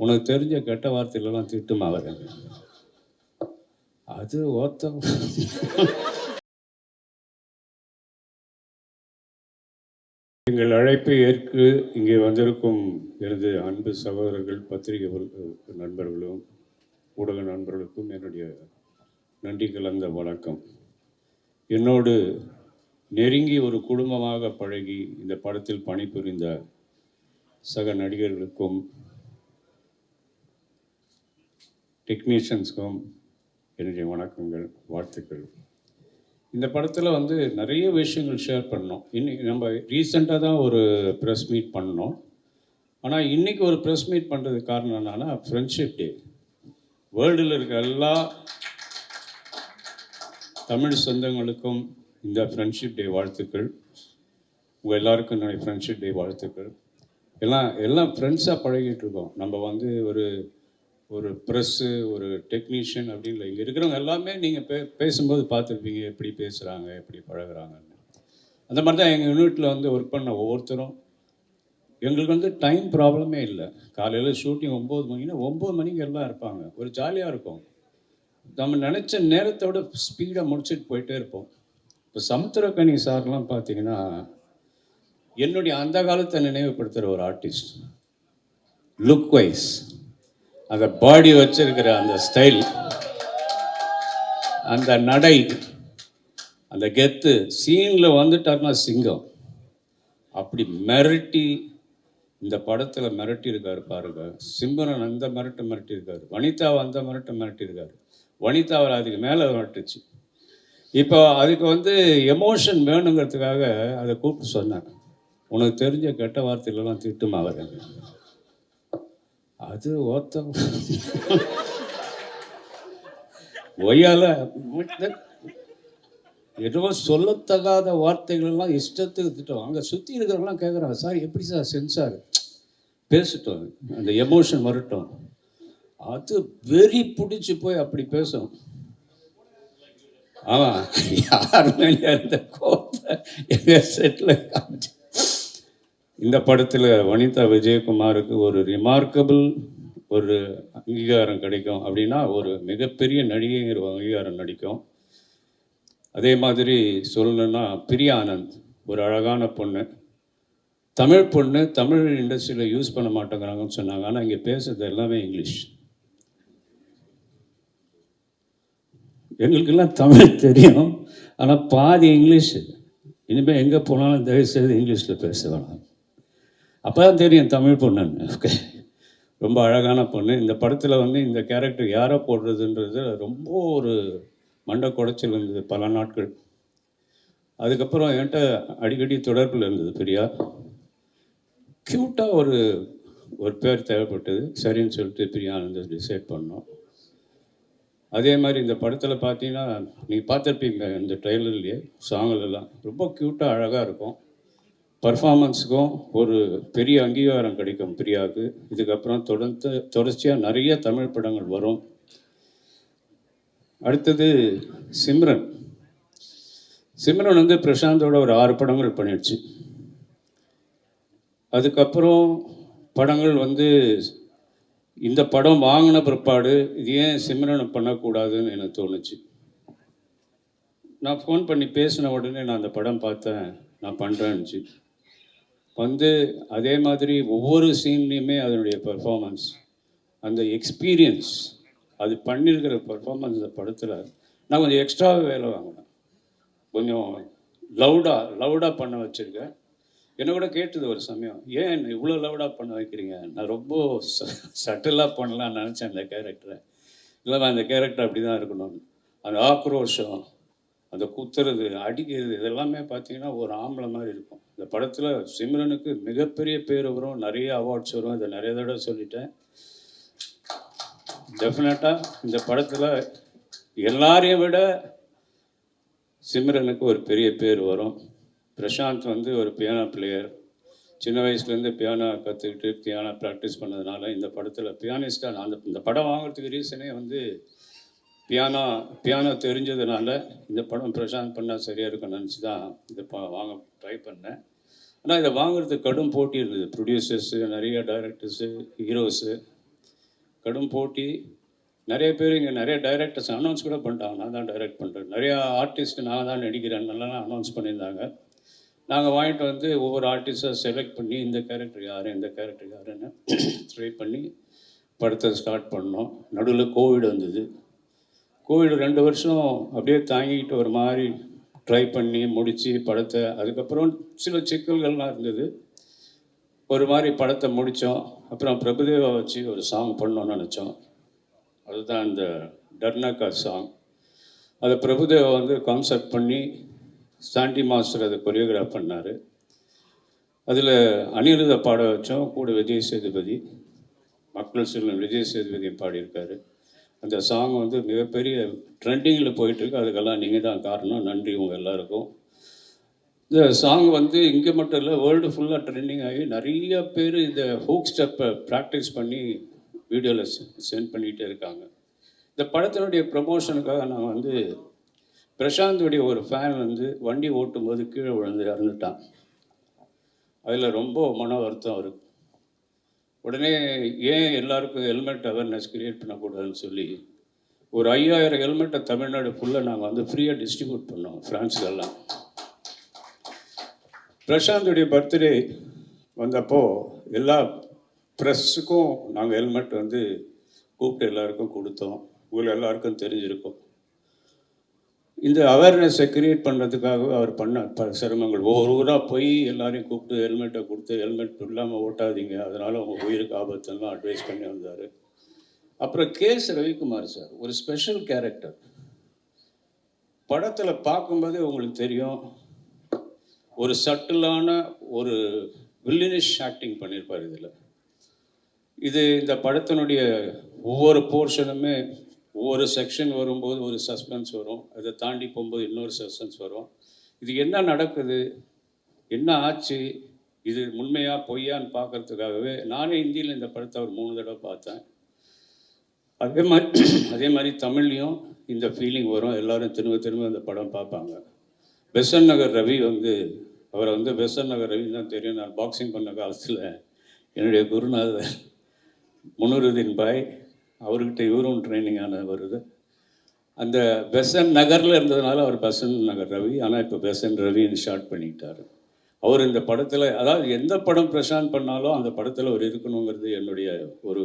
உனக்கு தெரிஞ்ச கெட்ட வார்த்தையிலலாம் திட்டுமா வரேன். அது ஒருத்தம். எங்கள் அழைப்பை ஏற்று இங்கே வந்திருக்கும் எனது அன்பு சகோதரர்கள், பத்திரிகை நண்பர்களும், ஊடக நண்பர்களுக்கும் என்னுடைய நன்றி கலந்த வணக்கம். என்னோடு நெருங்கி ஒரு குடும்பமாக பழகி இந்த படத்தில் பணிபுரிந்த சக நடிகர்களுக்கும் டெக்னீஷியன்ஸ்க்கும் என்னுடைய வணக்கங்கள், வாழ்த்துக்கள். இந்த படத்தில் நிறைய விஷயங்கள் ஷேர் பண்ணோம். இன்னைக்கு நம்ம ரீசெண்டாக தான் ஒரு ப்ரெஸ் மீட் பண்ணோம். ஆனால் இன்றைக்கி ஒரு ப்ரெஸ் மீட் பண்ணுறதுக்கு காரணம் என்னன்னா, ஃப்ரெண்ட்ஷிப் டே. வேர்ல்டில் இருக்க எல்லா தமிழ் சொந்தங்களுக்கும் இந்த ஃப்ரெண்ட்ஷிப் டே வாழ்த்துக்கள். உங்கள் எல்லாருக்கும் என்னுடைய ஃப்ரெண்ட்ஷிப் டே வாழ்த்துக்கள். எல்லாம் ஃப்ரெண்ட்ஸாக பழகிட்டு இருக்கோம். நம்ம ஒரு ப்ரெஸ்ஸு, ஒரு டெக்னீஷியன் அப்படின்னு இல்லை. இங்கே இருக்கிறவங்க எல்லாமே நீங்கள் பேசும்போது பார்த்துருப்பீங்க, எப்படி பேசுகிறாங்க, எப்படி பழகுறாங்கன்னு. அந்த மாதிரி தான் எங்கள் யூனிட்டில் ஒர்க் பண்ண ஒவ்வொருத்தரும். எங்களுக்கு டைம் ப்ராப்ளமே இல்லை. காலையில் ஷூட்டிங் 9 மணின்னா 9 மணிக்கு எல்லாம் இருப்பாங்க. ஒரு ஜாலியாக இருக்கும். நம்ம நினச்ச நேரத்தோட ஸ்பீடாக முடிச்சுட்டு போயிட்டே இருப்போம். இப்போ சமுத்திரக்கனி சார்லாம் பார்த்தீங்கன்னா, என்னுடைய அந்த காலத்தை நினைவுபடுத்துகிற ஒரு ஆர்டிஸ்ட். லுக் வைஸ், அந்த பாடி வச்சிருக்கிற அந்த ஸ்டைல், அந்த நடை, அந்த கெத்து, சீனில் வந்துட்டார்னா சிங்கம். அப்படி இந்த படத்தில் மிரட்டியிருக்காரு பாருங்க. சிம்ரன் அந்த மிரட்டியிருக்காரு. வனிதா அந்த மிரட்டியிருக்காரு. வனிதா அவர் அதுக்கு மேலே மிரட்டுச்சு. இப்போ அதுக்கு எமோஷன் வேணுங்கிறதுக்காக அதை கூப்பிட்டு சொன்னேன். உனக்கு தெரிஞ்ச கெட்ட வார்த்தையிலலாம் திட்டுமா வரேன். அது ஒருத்தம் ஒய்யால ஏதோ சொல்லத்தகாத வார்த்தைகளெல்லாம் இஷ்டத்துக்கு திட்டம். அங்கே சுற்றி இருக்கிறவங்களாம் கேட்குறாங்க, சார் எப்படி சார் சென்சார் பேசிட்டோம், அந்த எமோஷன் வரட்டும். அது வெறி பிடிச்சி போய் அப்படி பேசும். ஆமாம், யார் மேலே இருந்த கோபத்தை எங்கள் செட்டில் காமிச்சு. இந்த படத்தில் வனிதா விஜயகுமாருக்கு ஒரு ரிமார்க்கபிள் ஒரு அங்கீகாரம் கிடைக்கும் அப்படின்னா, ஒரு மிகப்பெரிய நடிகைங்கிற அங்கீகாரம் நடிக்கும். அதே மாதிரி சொல்லணுன்னா, பிரியா ஆனந்த் ஒரு அழகான பொண்ணு, தமிழ் பொண்ணு. தமிழ் இண்டஸ்ட்ரியில் யூஸ் பண்ண மாட்டேங்கிறாங்கன்னு சொன்னாங்க. ஆனால் இங்கே பேசுறது எல்லாமே இங்கிலீஷ். எங்களுக்கெல்லாம் தமிழ் தெரியும், ஆனால் பாதி இங்கிலீஷ். இனிமேல் எங்கே போனாலும் தயவுசெய்து இங்கிலீஷில் பேச வேணாம். அப்போ தான் தெரியும் தமிழ் பொண்ணுன்னு. ஓகே, ரொம்ப அழகான பொண்ணு. இந்த படத்தில் இந்த கேரக்டர் யாரை போடுறதுன்றது ரொம்ப ஒரு மண்டை குடைச்சல் இருந்தது பல நாட்கள். அதுக்கப்புறம் என்கிட்ட அடிக்கடி தொடர்பில் இருந்தது பிரியா. க்யூட்டாக ஒரு பேர் தேவைப்பட்டது. சரின்னு சொல்லிட்டு பிரியா ஆனந்த் டிசைட் பண்ணோம். அதே மாதிரி இந்த படத்தில் பார்த்தீங்கன்னா, நீங்கள் பார்த்துருப்பீங்க இந்த ட்ரெய்லர்லேயே, சாங்கிலெல்லாம் ரொம்ப க்யூட்டாக அழகாக இருக்கும். பர்ஃபார்மன்ஸுக்கும் ஒரு பெரிய அங்கீகாரம் கிடைக்கும் பிரியாவுக்கு. இதுக்கப்புறம் தொடர்ச்சியாக நிறைய தமிழ் படங்கள் வரும். அடுத்தது சிம்ரன். சிம்ரன் பிரசாந்தோட ஒரு 6 படங்கள் பண்ணிடுச்சு. அதுக்கப்புறம் படங்கள் இந்த படம் வாங்கின பிற்பாடு இது ஏன் சிம்ரனை பண்ணக்கூடாதுன்னு எனக்கு தோணுச்சு. நான் ஃபோன் பண்ணி பேசின உடனே நான் அந்த படம் பார்த்தேன், நான் பண்ணுறேன்னுச்சு. அதே மாதிரி ஒவ்வொரு சீன்லேயுமே அதனுடைய பர்ஃபார்மன்ஸ், அந்த எக்ஸ்பீரியன்ஸ், அது பண்ணியிருக்கிற பர்ஃபார்மன்ஸ் இந்த படத்தில் நான் கொஞ்சம் எக்ஸ்ட்ராவே வேலை வாங்கினேன். கொஞ்சம் லவுடாக பண்ண வச்சுருக்கேன். என்னை கூட கேட்டது ஒரு சமயம், ஏன் இவ்வளோ லவுடாக பண்ண வைக்கிறீங்க? நான் ரொம்ப சட்டிலாக பண்ணலான்னு நினச்சேன் அந்த கேரக்டரை. இல்லை, அந்த கேரக்டர் அப்படி தான் இருக்கணும். அந்த ஆக்ரோஷம், அந்த குத்துறது, அடிக்கிறது, இதெல்லாமே பார்த்தீங்கன்னா ஒரு ஆம்பளை மாதிரி இருக்கும். இந்த படத்தில் சிம்ரனுக்கு மிகப்பெரிய பேர் வரும், நிறைய அவார்ட்ஸ் வரும். இதை நிறைய தடவை சொல்லிட்டேன். டெஃபினட்டாக இந்த படத்தில் எல்லாரையும் விட சிம்ரனுக்கு ஒரு பெரிய பேர் வரும். பிரசாந்த் ஒரு பியானோ பிளேயர். சின்ன வயசுலேருந்து பியானோ கற்றுக்கிட்டு பியானோ ப்ராக்டிஸ் பண்ணதுனால இந்த படத்தில் பியானிஸ்டாக நான் இந்த படம் வாங்குறதுக்கு ரீசனே பியானோ தெரிஞ்சதுனால இந்த படம் பிரசாந்த் பண்ணால் சரியாக இருக்கும்னு நினச்சி தான் இதை வாங்க ட்ரை பண்ணேன். ஆனால் இதை வாங்குறதுக்கு கடும் போட்டி இருந்தது. ப்ரொடியூசர்ஸு, நிறைய டைரக்டர்ஸு, ஹீரோஸு. கடும் போட்டி. நிறைய பேர் இங்கே நிறைய டைரக்டர்ஸ் அனௌன்ஸ் கூட பண்ணிட்டாங்க, நான் தான் டைரக்ட் பண்ணுறேன். நிறையா ஆர்டிஸ்ட் நான் தான் நடிக்கிறேன் நல்லா அனௌன்ஸ் பண்ணியிருந்தாங்க. நாங்கள் வாங்கிட்டு வந்து ஒவ்வொரு ஆர்டிஸ்டாக செலக்ட் பண்ணி இந்த கேரக்டர் யார் இந்த கேரக்டர் யாருன்னு ட்ரை பண்ணி படத்தை ஸ்டார்ட் பண்ணோம். நடுவில் கோவிட் வந்தது. கோவிட் 2 வருஷம் அப்படியே தாங்கிக்கிட்டு ஒரு மாதிரி ட்ரை பண்ணி முடித்து படத்தை, அதுக்கப்புறம் சில சிக்கல்கள்லாம் இருந்தது. ஒரு மாதிரி படத்தை முடித்தோம். அப்புறம் பிரபுதேவா வச்சு ஒரு சாங் பண்ணோன்னு நினச்சோம். அதுதான் இந்த டர்னாக்கா சாங். அதை பிரபுதேவா வந்து கான்செப்ட் பண்ணி சாண்டி மாஸ்டர் அதை கொரியோகிராஃப் பண்ணார். அதில் அனிருத்தை பாட வச்சோம், கூட விஜய் சேதுபதி, மக்கள் செல்வன் விஜய் சேதுபதி பாடியிருக்காரு. அந்த சாங் வந்து மிகப்பெரிய ட்ரெண்டிங்கில் போயிட்டுருக்கு. அதுக்கெல்லாம் நீங்கள் தான் காரணம். நன்றி உங்கள் எல்லாருக்கும். இந்த சாங் வந்து இங்கே மட்டும் இல்லை, வேர்ல்டு ஃபுல்லாக ட்ரெண்டிங் ஆகி நிறைய பேர் இந்த ஹூக் ஸ்டெப்பை ப்ராக்டிஸ் பண்ணி வீடியோவில் சென்ட் பண்ணிகிட்டே இருக்காங்க. இந்த படத்தினுடைய ப்ரமோஷனுக்காக நான் வந்து பிரசாந்தோடைய ஒரு ஃபேன் வந்து வண்டி ஓட்டும்போது கீழே விழுந்து இறந்துட்டான். அதில் ரொம்ப மன வருத்தம் அவருக்கு. உடனே ஏன் எல்லாருக்கும் ஹெல்மெட் அவேர்னஸ் கிரியேட் பண்ணக்கூடாதுன்னு சொல்லி ஒரு 5000 ஹெல்மெட்டை தமிழ்நாடு ஃபுல்லாக நாங்கள் வந்து ஃப்ரீயாக டிஸ்ட்ரிபியூட் பண்ணோம் ஃப்ரான்ஸுக்கெல்லாம். பிரசாந்தோடைய பர்த்டே வந்தப்போ எல்லா ப்ரெஸ்ஸுக்கும் நாங்கள் ஹெல்மெட் வந்து கூப்பிட்டு எல்லாருக்கும் கொடுத்தோம். உங்களுக்கு எல்லாருக்கும் தெரிஞ்சிருக்கும். இந்த அவேர்னஸை கிரியேட் பண்ணுறதுக்காக அவர் பண்ண சிரமங்கள், ஒவ்வொரு ஊராக போய் எல்லாரையும் கூப்பிட்டு ஹெல்மெட்டை கொடுத்து ஹெல்மெட் இல்லாமல் ஓட்டாதீங்க, அதனால் அவங்க உயிருக்கு ஆபத்துலாம் அட்வைஸ் பண்ணி வந்தார். அப்புறம் கேஎஸ் ரவிக்குமார் சார் ஒரு ஸ்பெஷல் கேரக்டர். படத்தில் பார்க்கும்போதே உங்களுக்கு தெரியும், ஒரு சட்டிலான ஒரு வில்லினிஷ் ஆக்டிங் பண்ணியிருப்பார் இதில். இந்த படத்தினுடைய ஒவ்வொரு போர்ஷனுமே ஒவ்வொரு செக்ஷன் வரும்போது ஒரு சஸ்பென்ஸ் வரும், அதை தாண்டி போகும்போது இன்னொரு சஸ்பென்ஸ் வரும். இது என்ன நடக்குது, என்ன ஆச்சு, இது உண்மையா பொய்யான்னு பார்க்கறதுக்காகவே நானே இந்தியில் இந்த படத்தை ஒரு 3 தடவை பார்த்தேன். அதே மாதிரி தமிழ்லையும் இந்த ஃபீலிங் வரும். எல்லோரும் திரும்ப இந்த படம் பார்ப்பாங்க. பெசன்ட் நகர் ரவி வந்து, அவரை வந்து பெசன்ட் நகர் ரவி தான் தெரியும். நான் பாக்ஸிங் பண்ண காலத்தில் என்னுடைய குருநாதர் முனுருதீன் பாய், அவர்கிட்ட இவரும் ட்ரைனிங் ஆன வருது. அந்த பெசன்ட் நகரில் இருந்ததுனால அவர் பெசன்ட் நகர் ரவி, ஆனால் இப்போ பெசன்ட் ரவின்னு ஷார்ட் பண்ணிக்கிட்டார். அவர் இந்த படத்தில், அதாவது எந்த படம் பிரசாந்த் பண்ணாலும் அந்த படத்தில் அவர் இருக்கணுங்கிறது என்னுடைய ஒரு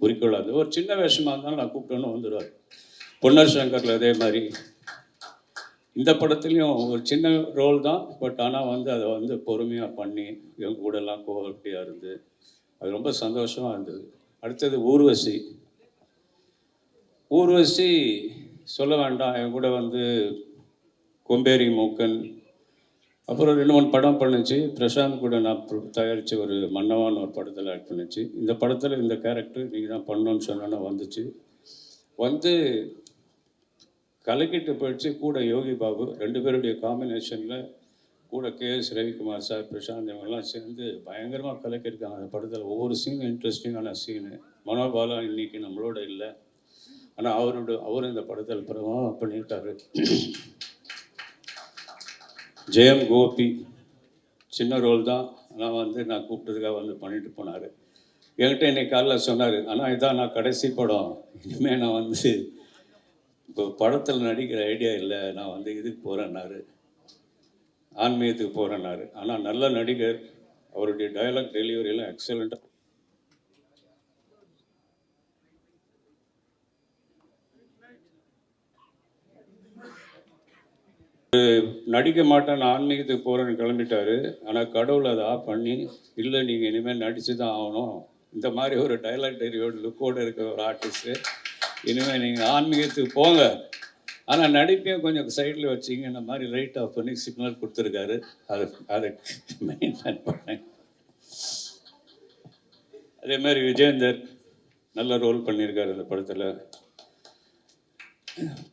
குறிக்கோளாக இருந்தது. ஒரு சின்ன வேஷமாக இருந்தாலும் நான் கூப்பிட்டோன்னு வந்துடுவார். பொன்னர் சங்கரில் அதே மாதிரி இந்த படத்துலேயும் ஒரு சின்ன ரோல் தான், பட் ஆனால் வந்து அதை வந்து பொறுமையாக பண்ணி எங்கள் கூடலாம் கோவப்பட்டியாக இருந்து அது ரொம்ப சந்தோஷமாக இருந்தது. அடுத்தது ஊர்வசி சொல்ல வேண்டாம், என் கூட வந்து கொம்பேரி மூக்கன், அப்புறம் 2-3 படம் பண்ணுச்சு. பிரசாந்த் கூட நான் தயாரித்த ஒரு மன்னவான் ஒரு படத்தில் ஆக்ட் பண்ணிச்சு. இந்த படத்தில் இந்த கேரக்டர் நீங்கள் தான் பண்ணணும்னு சொன்னோன்னா வந்துச்சு. வந்து கலக்கிட்டு போயிடுச்சு. கூட யோகி பாபு, 2 பேருடைய காம்பினேஷனில் கூட கேஎஸ் ரவிக்குமார் சார், பிரசாந்த் இவங்கெல்லாம் சேர்ந்து பயங்கரமாக கலக்கியிருக்காங்க அந்த படத்தில். ஒவ்வொரு சீனும் இன்ட்ரெஸ்டிங்கான சீனு. மனோபாலா இன்றைக்கி நம்மளோட இல்லை, ஆனால் அவர் இந்த படத்தில் பிரபலமாக பண்ணிட்டாரு. ஜெயம் கோபி சின்ன ரோல் தான், ஆனால் வந்து நான் கூப்பிட்டதுக்காக வந்து பண்ணிட்டு போனார். என்கிட்ட இன்னைக்கு காலைல சொன்னார், ஆனால் இதான் நான் கடைசி படம், இனிமேல் நான் வந்து இப்போ படத்தில் நடிக்கிற ஐடியா இல்லை, நான் வந்து இதுக்கு போகிறேன்னாரு, ஆன்மீகத்துக்கு போகிறேன்னாரு. ஆனால் நல்ல நடிகர், அவருடைய டயலாக் டெலிவரியெல்லாம் எக்ஸலண்ட்டாக. நடிக்க மாட்டேன், நான் ஆன்மீகத்துக்கு போகிறேன்னு கிளம்பிட்டாரு. ஆனால் கடவுள் அதை ஆஃப் பண்ணி, இல்லை நீங்கள் இனிமேல் நடித்து தான் ஆகணும், இந்த மாதிரி ஒரு டைலாக் டெலிவரி லுக்கோடு இருக்கிற ஒரு ஆர்டிஸ்ட்டு, இனிமேல் நீங்கள் ஆன்மீகத்துக்கு போங்க, ஆனால் நடிப்பையும் கொஞ்சம் சைடில் வச்சிங்க, இந்த மாதிரி ரைட் ஆஃப் பண்ணி சிக்னல் கொடுத்துருக்காரு. அதை மெயின்டைன் பண்ணேன். அதே மாதிரி விஜேந்தர் நல்ல ரோல் பண்ணியிருக்காரு இந்த படத்தில்.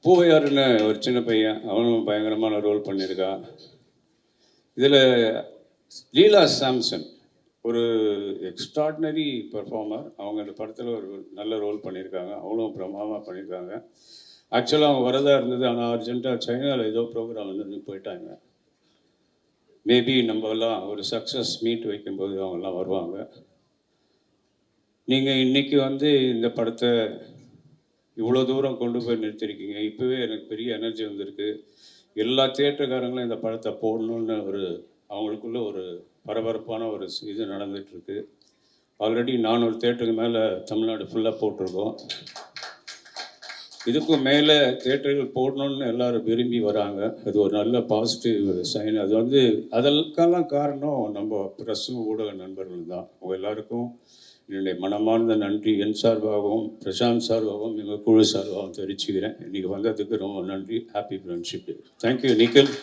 பூவையாருன்னு ஒரு சின்ன பையன், அவனும் பயங்கரமான ரோல் பண்ணியிருக்கான். இதில் லீலா சாம்சன் ஒரு எக்ஸ்ட்ராடினரி பெர்ஃபார்மர். அவங்க இந்த படத்தில் ஒரு நல்ல ரோல் பண்ணியிருக்காங்க, அவங்களும் பிரமாதமாக பண்ணியிருக்காங்க. ஆக்சுவலாக அவங்க வரதாக இருந்தது, ஆனால் அர்ஜென்ட்டாக சைனாவில் ஏதோ ப்ரோக்ராம் வந்து போயிட்டாங்க. மேபி நம்மலாம் ஒரு சக்ஸஸ் மீட் வைக்கும்போது அவங்கெல்லாம் வருவாங்க. நீங்கள் இன்றைக்கி வந்து இந்த படத்தை இவ்வளோ தூரம் கொண்டு போய் நிறுத்திருக்கீங்க. இப்போவே எனக்கு பெரிய எனர்ஜி வந்திருக்கு. எல்லா தியேட்டர்காரங்களும் இந்த படத்தை போடணுன்னு அவங்களுக்குள்ள ஒரு பரபரப்பான ஒரு இது நடந்துகிட்ருக்கு. ஆல்ரெடி 400 தியேட்டருக்கு மேலே தமிழ்நாடு ஃபுல்லாக போட்டிருக்கோம். இதுக்கும் மேலே தியேட்டர்கள் போடணுன்னு எல்லோரும் விரும்பி வராங்க. அது ஒரு நல்ல பாசிட்டிவ் சைன். அது வந்து அதற்கெல்லாம் காரணம் நம்ம ப்ரெஸ்ஸும் ஊடக நண்பர்கள் தான். அவங்க எல்லாருக்கும் என்னுடைய மனமார்ந்த நன்றி என் சார்பாகவும் பிரசாந்த் சார்பாகவும் எங்கள் குழு சார்பாகவும் தெரிவிச்சுக்கிறேன். இன்றைக்கி வந்ததுக்கு ரொம்ப நன்றி. Happy friendship day. Thank you Nikhil.